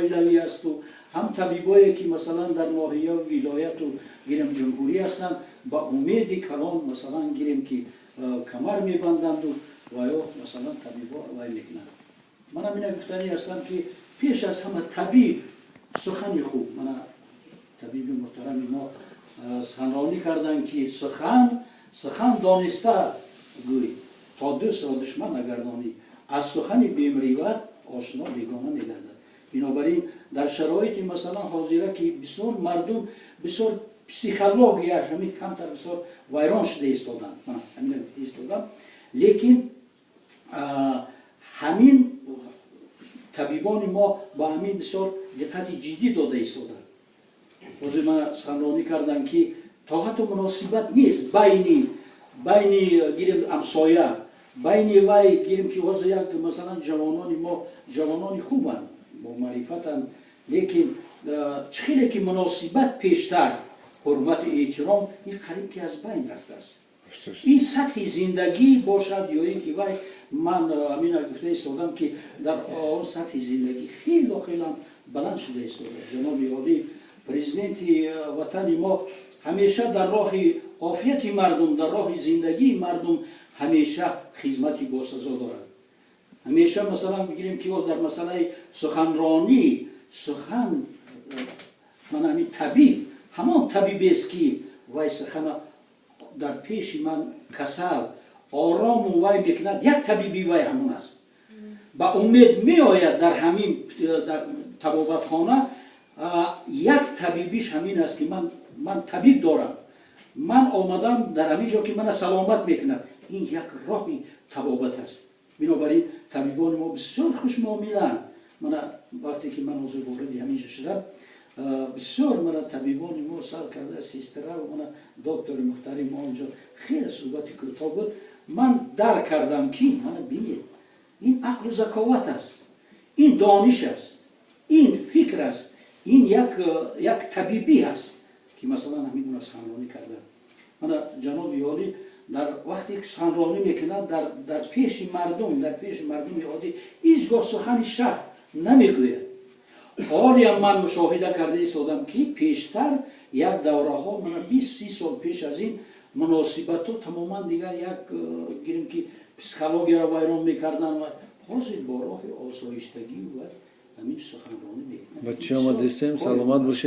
oilaviy astu ham tabiboye ki masalan dar nohiya viloyatu girem jumhuriy hastand ba umedi kalon masalan girem ki kamar mebandandu va yo masalan tabibo vay meknand. Mana mina guftani hastam ki pesh az hama tabib sukhani khub mana tabibi muhtarami ma سخنرانی کردن که سخن دانسته گوی تا دوست را دشمن نگردانی از سخن بیمریوت آشنا بیگانه میگردد. بنابراین در شرایطی مثلا حاضره که بسیار مردم بسیار پسیخولوژیش همین کمتر بسیار ویران شده ایستادن. من همین گفته ایستادم. لیکن همین طبیبان ما با همین بسیار دقت جدی داده ایستادن. روزی من سخنرانی کردم که تا حتی مناسبت نیست بینی گیریم امسایه بینی وای گیریم که واسه یک مثلا جوانانی ما جوانانی خوبن با معرفتن لیکن چخیلی که مناسبت پیشتر حرمت و احترام این قریب که از بین رفته است. این سطح زندگی باشد یا اینکه وای من همین گفته ایستادم که در آن سطح زندگی خیلی بلند شده ایستاده. جناب عالی پرزیدنت وطن ما همیشه در راه عافیت مردم در راه زندگی مردم همیشه خدمتی باسزا دارد. همیشه مثلا بگیریم که در مسئله سخنرانی سخن من همین طبیب همان طبیب است که وای سخن در پیش من کسل آرام و وای میکند یک طبیبی وای همون است. با امید می آید در همین در طبابتخانه یک طبیبیش همین است که من طبیب دارم من آمدم در همین جا که من سلامت میکند این یک راهی طبابت است. بنابراین طبیبان ما بسیار خوش معامله‌اند. من وقتی که من عضو وارد همینجا شدم بسیار من طبیبان ما سر کرده سیسترا و من دکتر محترم ما اونجا خیلی صحبت کوتاه بود. من درک کردم که من ببینید این عقل و ذکاوت است این دانش است این فکر است این یک طبیبی است که مثلا همین سخنرانی کرده. من جناب عالی در وقتی که سخنرانی میکند در پیش مردم عادی هیچگاه سخن شخص نمیگوید. حالی هم من مشاهده کرده ایستادم که پیشتر یک دوره ها من 20-30 سال پیش از این مناسبت ها تماما دیگر یک گیریم که پسیخولوژی را ویران میکردن و حاضر با راه آسایشتگی و همین سخنرانی میکنن. بچه آمدستیم سلامت باشید.